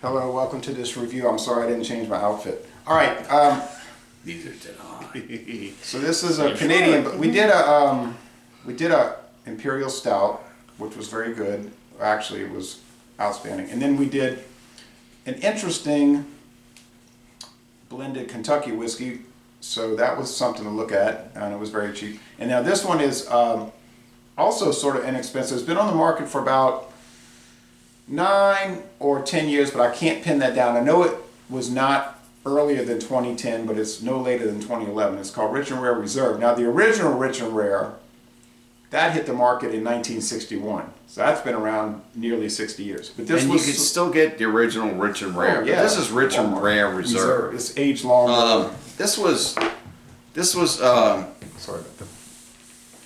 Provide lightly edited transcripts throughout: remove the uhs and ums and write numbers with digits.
Hello, welcome to this review. I'm sorry I didn't change my outfit. All right. Neither did I. So this is a Canadian, but we did a Imperial Stout, which was very good. Actually, it was outstanding. And then we did an interesting blended Kentucky whiskey. So that was something to look at, and it was very cheap. And now this one is also sort of inexpensive. It's been on the market for about 9 or 10 years, but I can't pin that down. I know it was not earlier than 2010, but it's no later than 2011. It's called Rich and Rare Reserve. Now the original Rich and Rare, that hit the market in 1961. So that's been around nearly 60 years. But this and you could still get the original Rich and Rare. Yeah, but this is Rich and Rare Reserve. It's aged long. This was sorry about that.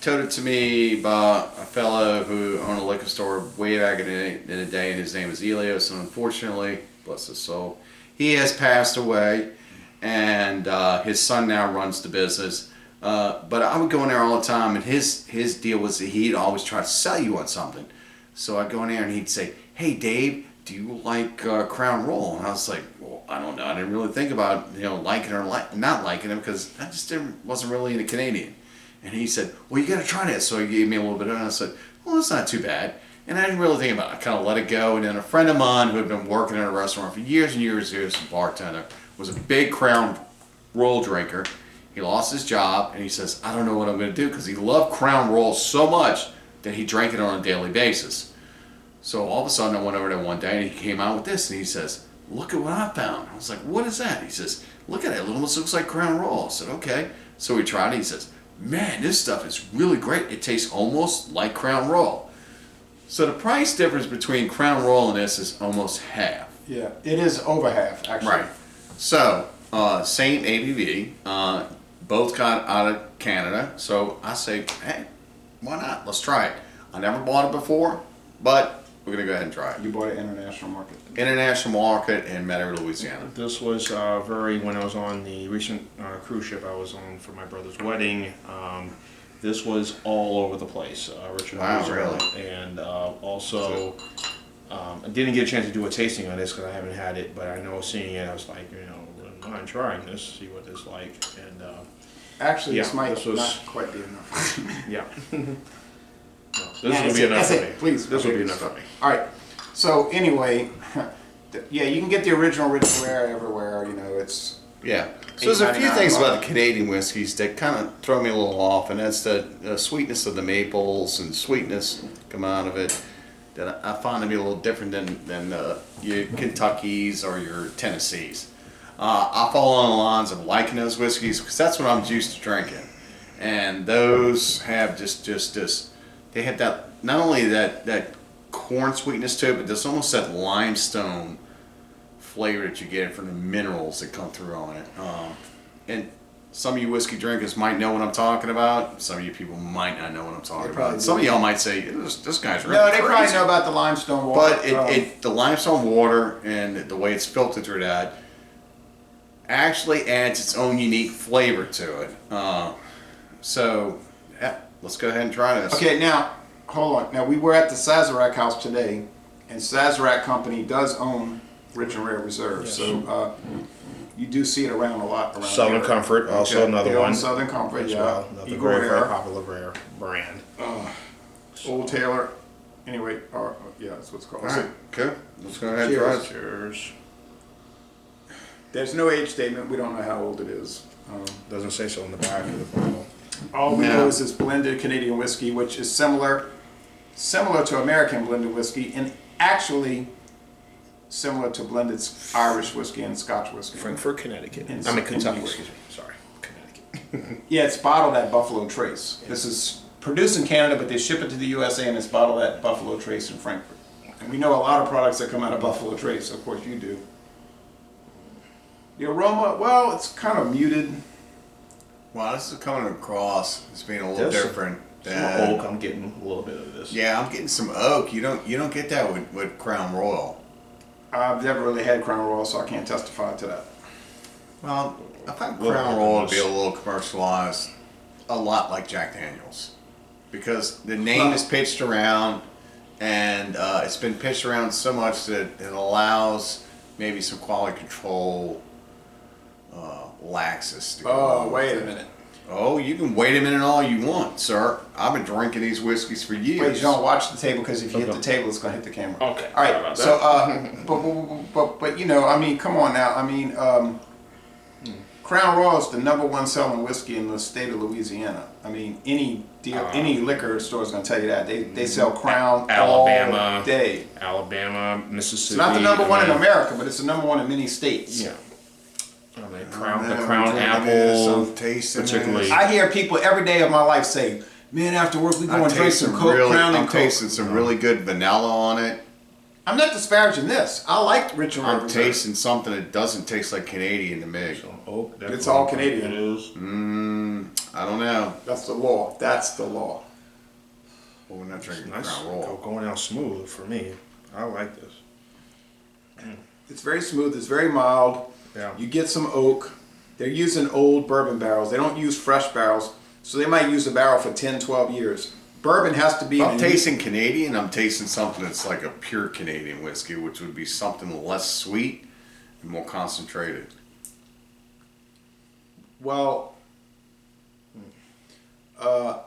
toted to me by a fellow who owned a liquor store way back in the day, and his name was Elios, and unfortunately, bless his soul, he has passed away, and his son now runs the business. But I would go in there all the time, and his deal was that he'd always try to sell you on something. So I'd go in there and he'd say, "Hey Dave, do you like Crown Royal?" And I was like, "Well, I don't know. I didn't really think about liking or not liking it, because I just wasn't really into Canadian." And he said, "Well, you got to try that." So he gave me a little bit of it, and I said, "Well, it's not too bad." And I didn't really think about it. I kind of let it go. And then a friend of mine who had been working in a restaurant for years and years, he was a bartender, was a big Crown Royal drinker. He lost his job, and he says, "I don't know what I'm going to do," because he loved Crown Royal so much that he drank it on a daily basis. So all of a sudden, I went over there one day, and he came out with this, and he says, "Look at what I found." I was like, "What is that?" He says, "Look at it. It almost looks like Crown Royal." I said, "Okay." So we tried it. He says, "Man, this stuff is really great. It tastes almost like Crown Royal." So the price difference between Crown Royal and this is almost half. Yeah, it is over half, actually. Right. So, same ABV. Both got out of Canada. So I say, hey, why not? Let's try it. I never bought it before, but we're going to go ahead and try it. You bought it international market. International market in Metairie, Louisiana. This was when I was on the recent cruise ship I was on for my brother's wedding. This was all over the place. Richard Wow, really? And also, I didn't get a chance to do a tasting on this because I haven't had it, but I know seeing it, I was like, I'm trying this, see what it's like. And actually, yeah, this might this was, not quite be enough. Yeah. No, this will be enough for me. Please. This will be enough for me. All right. So anyway, yeah, you can get the original Rich and Rare everywhere. It's Yeah. So there's a few things $8.99. about the Canadian whiskeys that kind of throw me a little off, and that's the sweetness of the maples and sweetness come out of it that I find to be a little different than your Kentuckys or your Tennessees. I fall on the lines of liking those whiskeys because that's what I'm used to drinking, and those have just this. They have that, not only that corn sweetness to it, but there's almost that limestone flavor that you get from the minerals that come through on it. And some of you whiskey drinkers might know what I'm talking about. Some of you people might not know what I'm talking about. Some of y'all might say, this guy's really No, they crazy. probably know about the limestone water. But the limestone water and the way it's filtered through that actually adds its own unique flavor to it. So, yeah, let's go ahead and try this. Okay, now, hold on. Now, we were at the Sazerac house today, and Sazerac Company does own Rich and Rare Reserve. Yes. So, you do see it around a lot. Around Southern there. Comfort, also another one. Southern Comfort, as yeah. well. Another Eagle very Rare. popular rare brand. Old Taylor. Anyway, yeah, that's what's called. All right, okay. Let's go ahead and try it. Cheers. There's no age statement. We don't know how old it is. Doesn't say so on the back of the bottle. All we know is this blended Canadian whiskey, which is similar to American blended whiskey, and actually similar to blended Irish whiskey and Scotch whiskey. Frankfort, Connecticut. Kentucky. Excuse me. Sorry, Connecticut. Yeah, it's bottled at Buffalo Trace. Yes. This is produced in Canada, but they ship it to the USA, and it's bottled at Buffalo Trace in Frankfort. And we know a lot of products that come out of Buffalo Trace. Of course, you do. The aroma, well, it's kind of muted. Wow, this is coming across as being a little different. Some oak, I'm getting a little bit of this. Yeah, I'm getting some oak. You don't get that with Crown Royal. I've never really had Crown Royal, so I can't testify to that. Well, I think Crown Royal would be a little commercialized, a lot like Jack Daniels, because the name is pitched around, and it's been pitched around so much that it allows maybe some quality control laxus to go Oh, along wait with a it. minute. Oh, you can wait a minute all you want, sir. I've been drinking these whiskeys for years. Wait, John, watch the table because if you hit the table, it's going to hit the camera. Okay. All Sorry right. about So, but you know, I mean, come on now. I mean, Crown Royal is the #1 selling whiskey in the state of Louisiana. I mean, any liquor store is going to tell you that they sell Crown Alabama, all day. Alabama, It's Mississippi. not the #1 in America, but it's the #1 in many states. Yeah. I mean, the I'm Crown drinking this, Apple, I'm tasting particularly. this. I hear people every day of my life say, "Man, after work we go and drink some Coke, Crown and I'm Coke." tasting some really good vanilla on it. I'm not disparaging this. I like Richard I'm Reserve. tasting something that doesn't taste like Canadian to me. Oh, It's all Canadian. It is. I don't know. That's the law. That's the law. Well, we're not drinking Nice. Crown Royal. Going out smooth for me. I like this. It's very smooth. It's very mild. Yeah. You get some oak. They're using old bourbon barrels. They don't use fresh barrels. So they might use a barrel for 10, 12 years. Bourbon has to be... If I'm tasting Canadian, I'm tasting something that's like a pure Canadian whiskey, which would be something less sweet and more concentrated. Well... I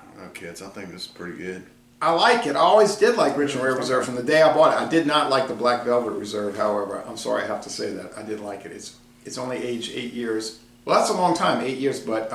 don't know, kids. I think this is pretty good. I like it. I always did like Rich and Rare Reserve from the day I bought it. I did not like the Black Velvet Reserve, however. I'm sorry I have to say that. I did like it. It's only aged 8 years. Well, that's a long time, 8 years, but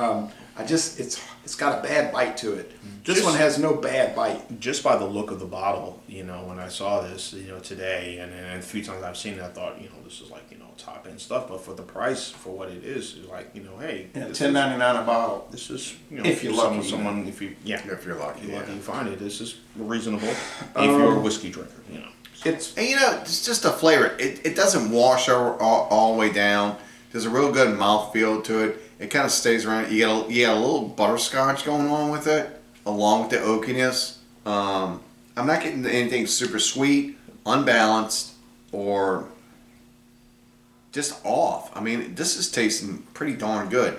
it's got a bad bite to it. This one has no bad bite. Just by the look of the bottle, you know, when I saw this, you know, today, and a few times I've seen it, I thought, you know, this is like, you know, top end stuff. But for the price, for what it is like, you know, hey, Yeah, $10.99 a bottle. This is, you know, If you're lucky, someone, if you, yeah, If you're lucky, you're yeah. lucky, you find it. This is reasonable if you're a whiskey drinker, you know. It's And you know, it's just a flavor. It doesn't wash all the way down. There's a real good mouthfeel to it. It kind of stays around. You got a little butterscotch going on with it, along with the oakiness. I'm not getting anything super sweet, unbalanced, or just off. I mean, this is tasting pretty darn good.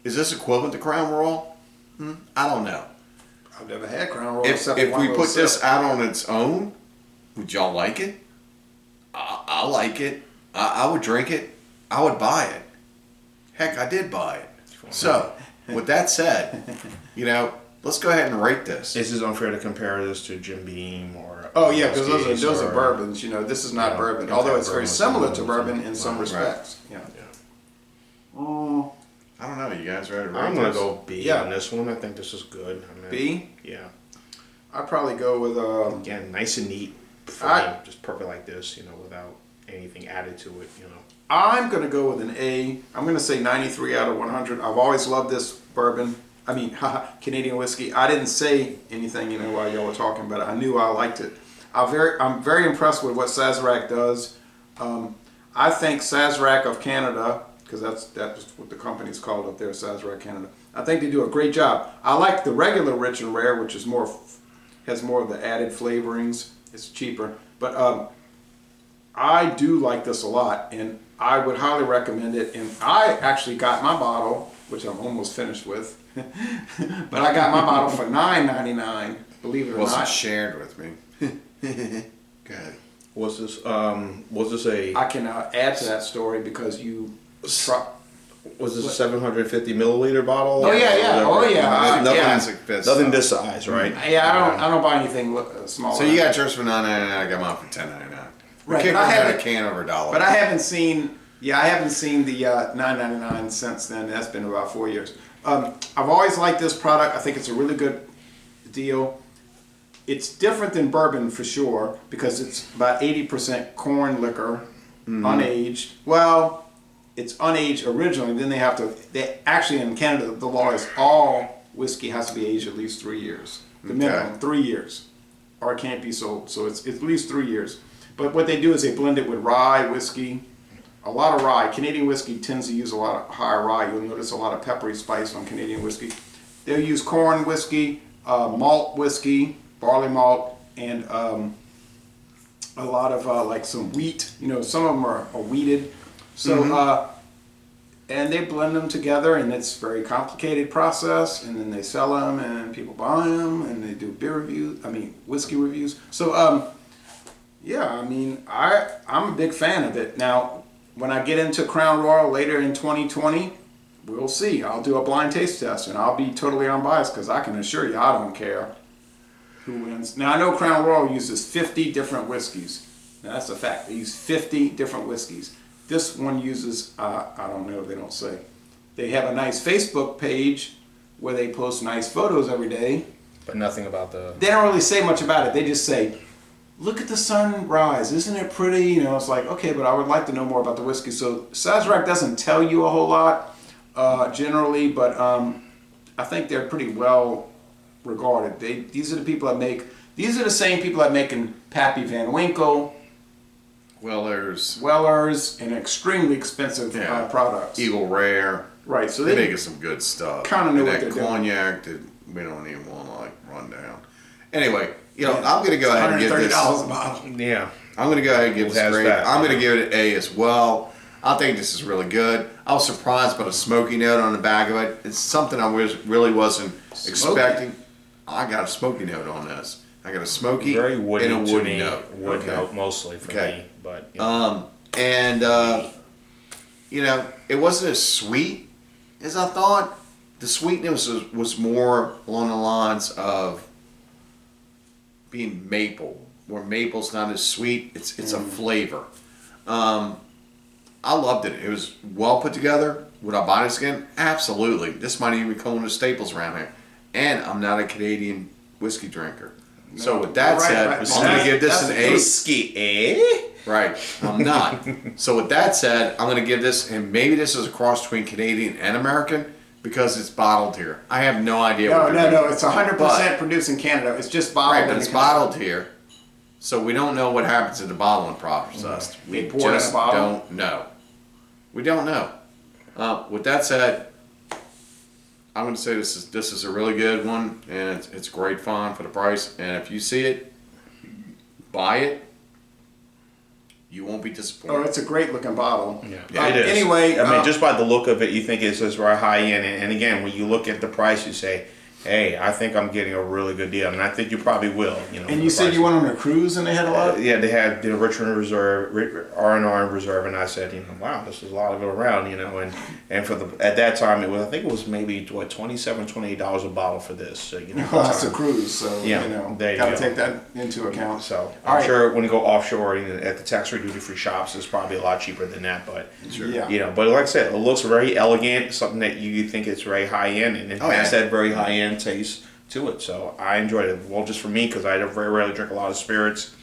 Is this equivalent to Crown Royal? I don't know. I've never had Crown Royal If except for one we little put this sip. out on its own, would y'all like it? I like it. I would drink it. I would buy it. Heck, I did buy it. So, with that said, you know, let's go ahead and rate this. Is it unfair to compare this to Jim Beam or? Oh yeah, because whiskeys those are or- bourbons. You know, this is not Yeah, bourbon, yeah, although it's bourbon very is similar to bourbon. bourbon in some Right. respects. Yeah. I don't know. You guys ready to rate I'm gonna this? go B Yeah. on this one. I think this is good. I mean, B? Yeah. I'd probably go with Again, nice and neat. For I- me, just perfect like this, you know, without anything added to it, you know. I'm gonna go with an A. I'm gonna say 93 out of 100. I've always loved this bourbon. I mean, Canadian whiskey. I didn't say anything, you know, while y'all were talking, but I knew I liked it. I'm very impressed with what Sazerac does. I think Sazerac of Canada, because that's what the company's called up there, Sazerac Canada. I think they do a great job. I like the regular Rich and Rare, which is has more of the added flavorings. It's cheaper, but I do like this a lot, and I would highly recommend it. And I actually got my bottle, which I'm almost finished with, but I got my bottle for $9.99. Believe it or Wasn't not. shared with me. Good. Was this a I can add to that story because you. was this a 750 milliliter bottle? Oh, yeah, yeah. Oh, yeah. Nothing, Yeah. Classic fist. nothing this size, right? Yeah, I don't buy anything smaller. So you got yours for $9.99. I got mine for $10.99. We Right, kicked but I around a haven't- can over $1. But I haven't seen. Yeah, I haven't seen the $9.99 since then. That's been about 4 years. I've always liked this product. I think it's a really good deal. It's different than bourbon for sure because it's about 80% corn liquor, unaged. Well, it's unaged originally. Then they actually in Canada the law is all whiskey has to be aged at least 3 years. The minimum 3 years, or it can't be sold. So it's at least 3 years. But what they do is they blend it with rye whiskey. A lot of rye. Canadian whiskey tends to use a lot of higher rye. You'll notice a lot of peppery spice on Canadian whiskey. They'll use corn whiskey, malt whiskey, barley malt, and a lot of like some wheat. You know, some of them are wheated. So, and they blend them together, and it's a very complicated process. And then they sell them, and people buy them, and they do beer reviews. I mean, whiskey reviews. So, Yeah, I mean, I'm a big fan of it. Now, when I get into Crown Royal later in 2020, we'll see. I'll do a blind taste test, and I'll be totally unbiased because I can assure you I don't care who wins. Now, I know Crown Royal uses 50 different whiskeys. Now, that's a fact. They use 50 different whiskeys. This one uses, I don't know, they don't say. They have a nice Facebook page where they post nice photos every day. But nothing about the. They don't really say much about it. They just say, look at the sunrise, isn't it pretty? You know, it's like, okay, but I would like to know more about the whiskey. So Sazerac doesn't tell you a whole lot generally, but I think they're pretty well regarded. These are the people that make, these are the same people that making Pappy Van Winkle, Weller's, and extremely expensive products. Eagle Rare. Right, so They're making some good stuff. Kind of know what that they're doing. Cognac that we don't even want to like run down. Anyway, you know, I'm gonna go ahead and give this. $130 a bottle. Yeah. I'm gonna go ahead and give this great. I'm gonna give it an A as well. I think this is really good. I was surprised by the smoky note on the back of it. It's something I really wasn't expecting. I got a smoky note on this. I got a smoky Very woody and a woody note. note. Wood note mostly for me, but you know, it wasn't as sweet as I thought. The sweetness was more along the lines of being maple, where maple's not as sweet. It's a flavor. I loved it. It was well put together. Would I buy this again? Absolutely. This might even be one of the staples around here. And I'm not a Canadian whiskey drinker. No, so with that said, I'm going to give this an A. Whiskey, eh? Right, I'm not. So with that said, I'm going to give this, and maybe this is a cross between Canadian and American, because it's bottled here. I have no idea what they're doing. No, it's 100% produced in Canada. It's just bottled. Right, but it's bottled here. So we don't know what happens in the bottling process. We just don't know. We don't know. With that said, I'm going to say this is a really good one, and it's great fun for the price. And if you see it, buy it. You won't be disappointed. Oh, it's a great looking bottle. Yeah, it is. Anyway, I mean, just by the look of it, you think it's very high end. And again, when you look at the price, you say, "Hey, I think I'm getting a really good deal," and I think you probably will. You know. And you said you went on a cruise, and they had a lot. Yeah, they had the Richmond Reserve, R&R in Reserve, and I said, you know, wow, this is a lot of it around, you know, and for at that time I think it was maybe what $27, $28 a bottle for this. So, you know, well, that's a cruise, so yeah, you know, there you gotta go. take that into account. So I'm sure when you go offshore at the tax-free duty-free shops, it's probably a lot cheaper than that. But yeah. You know, but like I said, it looks very elegant, something that you think it's very high end, and it has that very high end taste to it. So I enjoyed it. Well, just for me, because I very rarely drink a lot of spirits,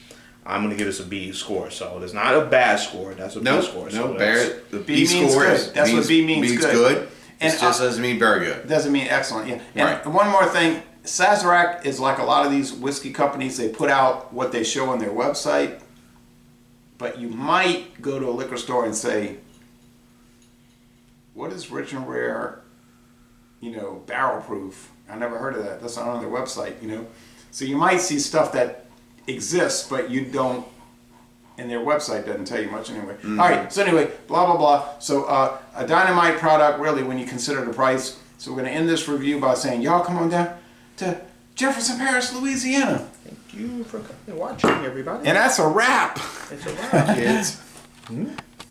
I'm going to give this a B score. So it's not a bad score. That's a B score. No, so the B score good. That's what B means good. And it just doesn't mean very good. Doesn't mean excellent. Yeah. And Right. one more thing, Sazerac is like a lot of these whiskey companies. They put out what they show on their website, but you might go to a liquor store and say, "What is Rich and Rare? You know, barrel proof." I never heard of that. That's not on their website, you know. So you might see stuff that exists, but you don't, and their website doesn't tell you much anyway. Mm-hmm. All right, so anyway, blah, blah, blah. So a dynamite product, really, when you consider the price. So we're going to end this review by saying, y'all come on down to Jefferson Parish, Louisiana. Thank you for watching, everybody. And that's a wrap. It's a wrap, Kids.